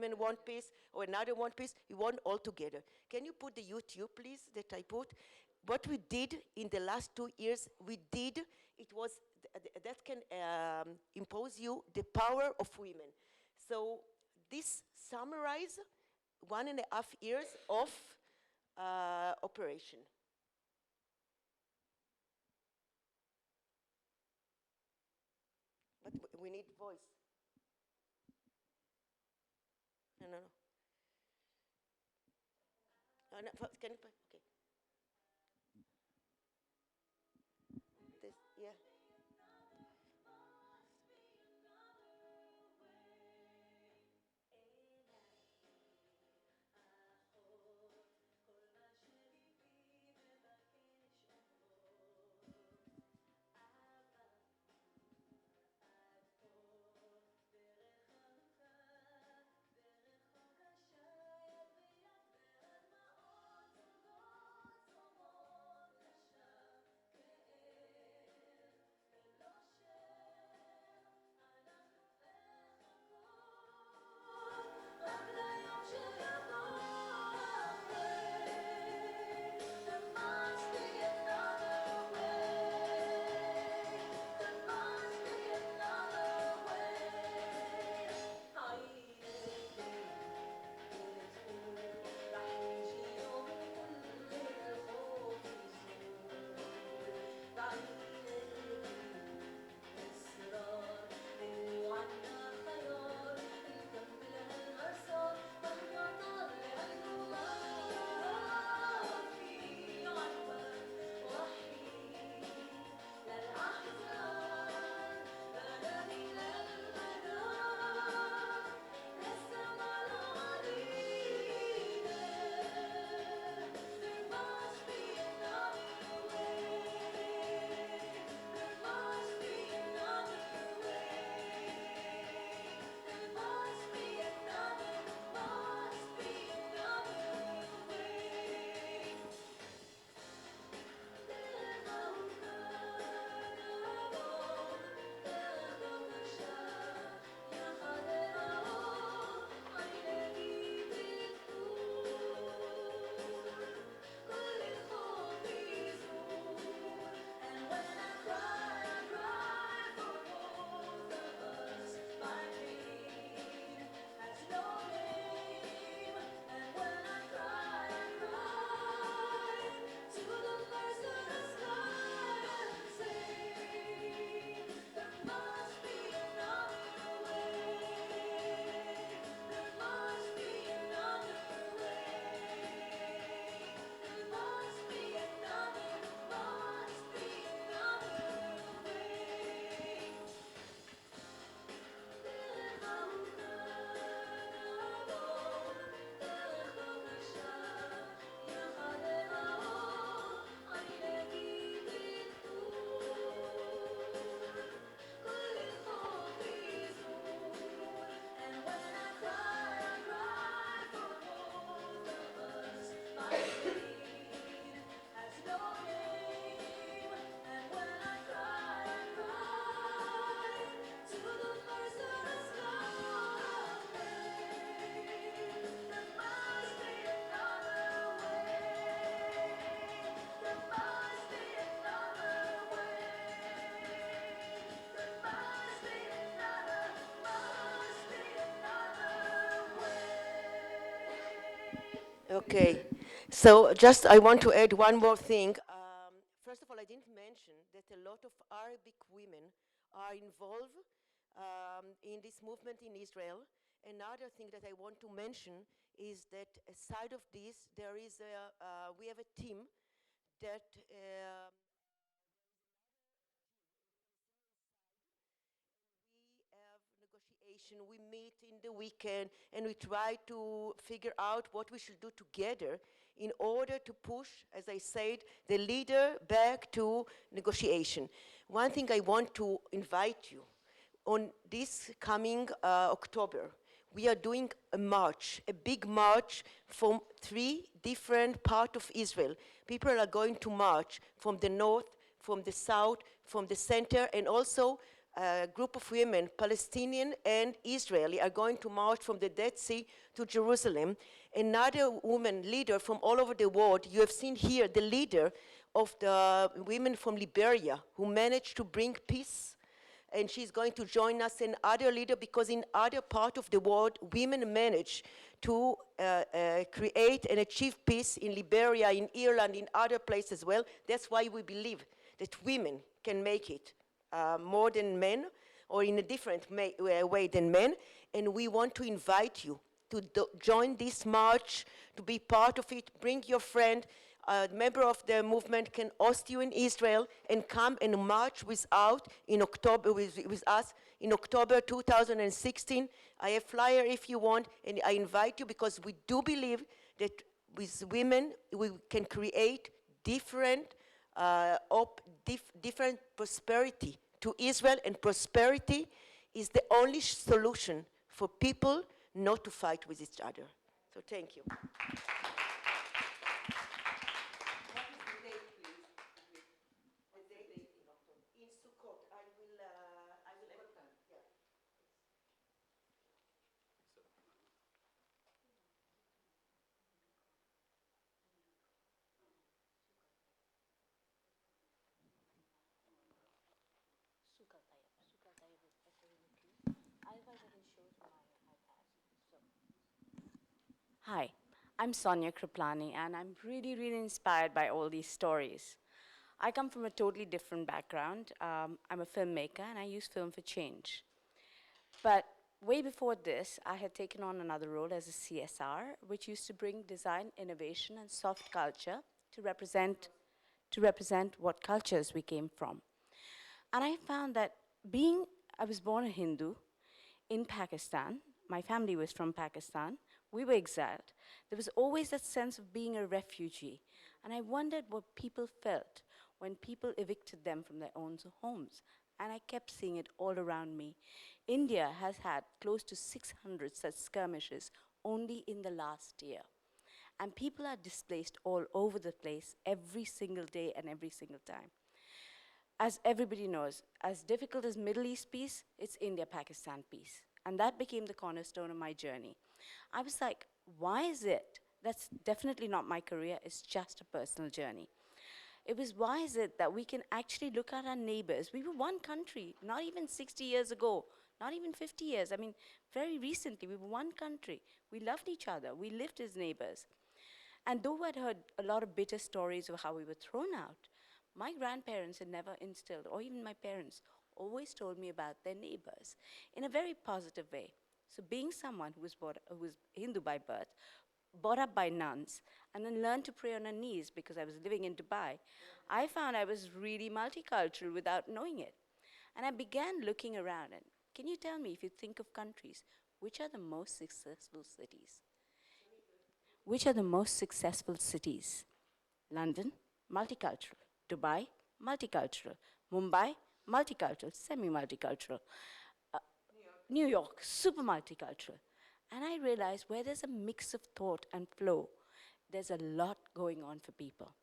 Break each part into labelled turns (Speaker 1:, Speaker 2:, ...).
Speaker 1: women want peace, or another want peace. We want all together. Can you put the YouTube, please, that I put? What we did in the last 2 years, it was, that can impose you the power of women. So this summarize 1.5 years of operation. But we need voice. No, no, no. No, can you, okay. This, yeah. Okay, so just I want to add one more thing. First of all, I didn't mention that a lot of Arabic women are involved in this movement in Israel. Another thing that I want to mention is that aside of this, there is we have a team that we have negotiation, we meet in the weekend, and we try to figure out what we should do together in order to push, as I said, the leader back to negotiation. One thing I want to invite you, on this coming October, we are doing a march, a big march from 3 different parts of Israel. People are going to march from the north, from the south, from the center, and also a group of women, Palestinian and Israeli, are going to march from the Dead Sea to Jerusalem. Another woman leader from all over the world, you have seen here the leader of the women from Liberia who managed to bring peace, and she's going to join us, and other leader, because in other part of the world, women manage to create and achieve peace in Liberia, in Ireland, in other places as well. That's why we believe that women can make it more than men, or in a different way than men, and we want to invite you to join this march, to be part of it. Bring your friend. A member of the movement can host you in Israel and come and march with us in October 2016. I have flyer if you want, and I invite you because we do believe that with women we can create different different prosperity to Israel, and prosperity is the only solution for people not to fight with each other. So thank you.
Speaker 2: Hi, I'm Sonia Kriplani, and I'm really, really inspired by all these stories. I come from a totally different background. I'm a filmmaker, and I use film for change. But way before this, I had taken on another role as a CSR, which used to bring design, innovation, and soft culture to represent what cultures we came from. And I found that I was born a Hindu in Pakistan. My family was from Pakistan. We were exiled. There was always that sense of being a refugee. And I wondered what people felt when people evicted them from their own homes. And I kept seeing it all around me. India has had close to 600 such skirmishes only in the last year. And people are displaced all over the place every single day and every single time. As everybody knows, as difficult as Middle East peace, it's India-Pakistan peace. And that became the cornerstone of my journey. I was like, why is it? That's definitely not my career, it's just a personal journey. It was, why is it that we can actually look at our neighbors? We were one country, not even 60 years ago, not even 50 years. I mean, very recently, we were one country. We loved each other, we lived as neighbors. And though I'd heard a lot of bitter stories of how we were thrown out, my grandparents had never instilled, or even my parents, always told me about their neighbors in a very positive way. So being someone who was Hindu by birth, brought up by nuns, and then learned to pray on her knees because I was living in Dubai, I found I was really multicultural without knowing it. And I began looking around, and can you tell me, if you think of countries, which are the most successful cities? Which are the most successful cities? London, multicultural. Dubai, multicultural. Mumbai, multicultural, semi-multicultural. New York, super multicultural. And I realized where there's a mix of thought and flow, there's a lot going on for people.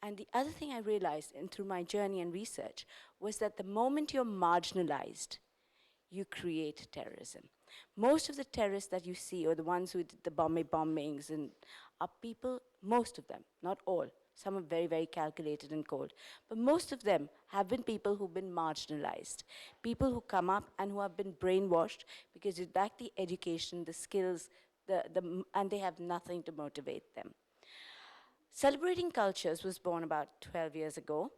Speaker 2: And the other thing I realized, and through my journey and research, was that the moment you're marginalized, you create terrorism. Most of the terrorists that you see, or the ones who did the Bombay bombings, and are people, most of them, not all, some are very, very calculated and cold, but most of them have been people who've been marginalized, people who come up and who have been brainwashed because they lack the education, the skills, and they have nothing to motivate them. Celebrating Cultures was born about 12 years ago.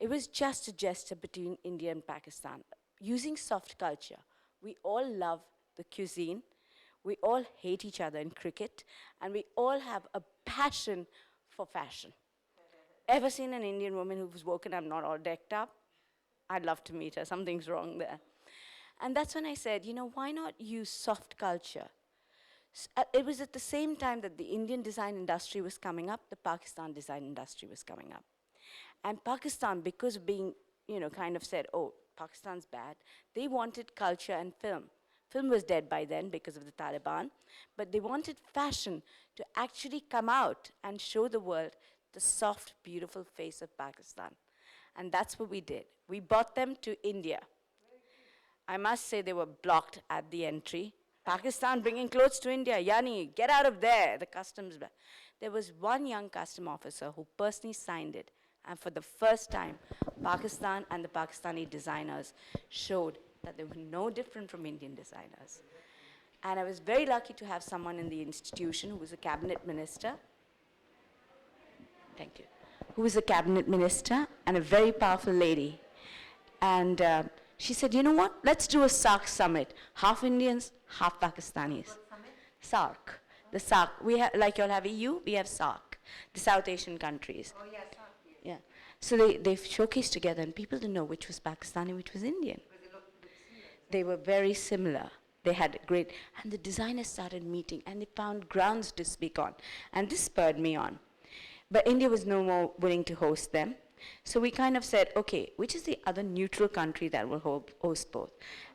Speaker 2: It was just a gesture between India and Pakistan, using soft culture. We all love the cuisine, we all hate each other in cricket, and we all have a passion for fashion. Ever seen an Indian woman who's woken up not all decked up? I'd love to meet her, something's wrong there. And that's when I said, you know, why not use soft culture? It was at the same time that the Indian design industry was coming up, the Pakistan design industry was coming up. And Pakistan, because of being, you know, kind of said, oh, Pakistan's bad, they wanted culture and film. Film was dead by then because of the Taliban, but they wanted fashion to actually come out and show the world the soft, beautiful face of Pakistan. And that's what we did. We brought them to India. I must say they were blocked at the entry. Pakistan bringing clothes to India. Yani, get out of there, the customs. There was one young custom officer who personally signed it. And for the first time, Pakistan and the Pakistani designers showed that they were no different from Indian designers. And I was very lucky to have someone in the institution who was a cabinet minister. Thank you. Who was a cabinet minister and a very powerful lady. And she said, you know what, let's do a SARC summit. Half Indians, half Pakistanis. SARC. The SARC. We have, like you all have EU, we have SARC. The South Asian countries.
Speaker 1: Oh, yes, yes.
Speaker 2: Yeah. So they showcased together and people didn't know which was Pakistani, which was Indian. They were very similar. They had great, and the designers started meeting and they found grounds to speak on. And this spurred me on. But India was no more willing to host them. So we kind of said, okay, which is the other neutral country that will host both?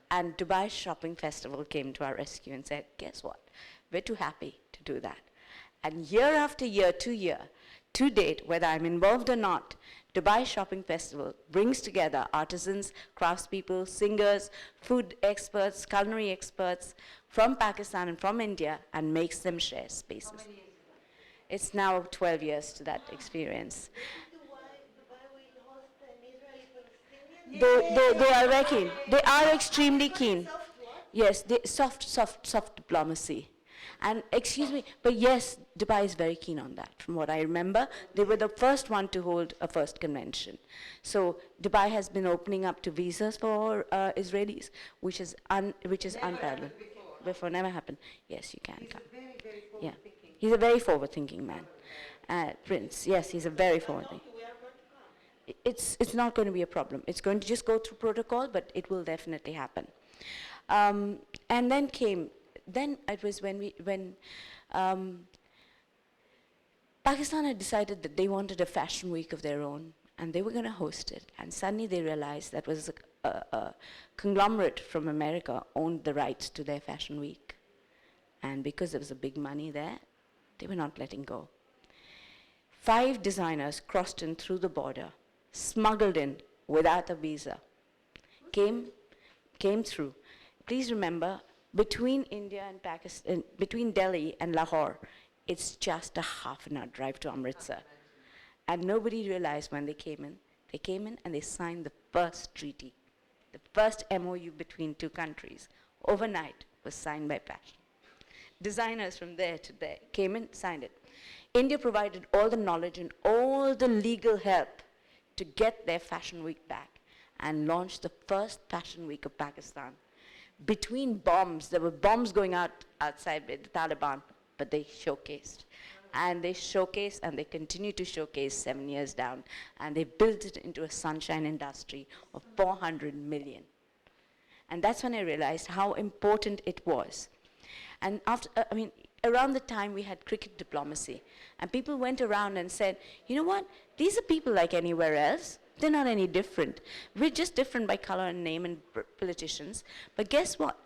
Speaker 2: And Dubai Shopping Festival came to our rescue and said, guess what? We're too happy to do that. And year after year, to date, whether I'm involved or not, Dubai Shopping Festival brings together artisans, craftspeople, singers, food experts, culinary experts from Pakistan and from India and makes them share spaces. How many years ago? It's now 12 years to that experience. They are very keen. They are extremely keen. Yes, soft diplomacy. And excuse me, but yes, Dubai is very keen on that. From what I remember, they were the first one to hold a first convention. So Dubai has been opening up to visas for Israelis, which is unparalleled. Before, never happened. Yes, you can come. Yeah, he's a very forward-thinking man. Prince, yes, he's a very forward-thinking. It's not going to be a problem. It's going to just go through protocol, but it will definitely happen. And then it was when Pakistan had decided that they wanted a fashion week of their own, and they were going to host it. And suddenly they realized that was a conglomerate from America owned the rights to their fashion week. And because there was a big money there, they were not letting go. 5 designers crossed in through the border, smuggled in without a visa, came through. Please remember, between India and Pakistan, between Delhi and Lahore, it's just a half an hour drive to Amritsar. And nobody realized when they came in and they signed the first treaty, the first MOU between 2 countries. Overnight was signed by Passion. Designers from there to there came in, signed it. India provided all the knowledge and all the legal help to get their fashion week back and launched the first fashion week of Pakistan. Between bombs, there were bombs going outside with the Taliban, but they showcased. And they showcased and they continue to showcase 7 years down. And they built it into a sunshine industry of 400 million. And that's when I realized how important it was. And after, around the time we had cricket diplomacy. And people went around and said, you know what, these are people like anywhere else. They're not any different. We're just different by color and name and politicians. But guess what?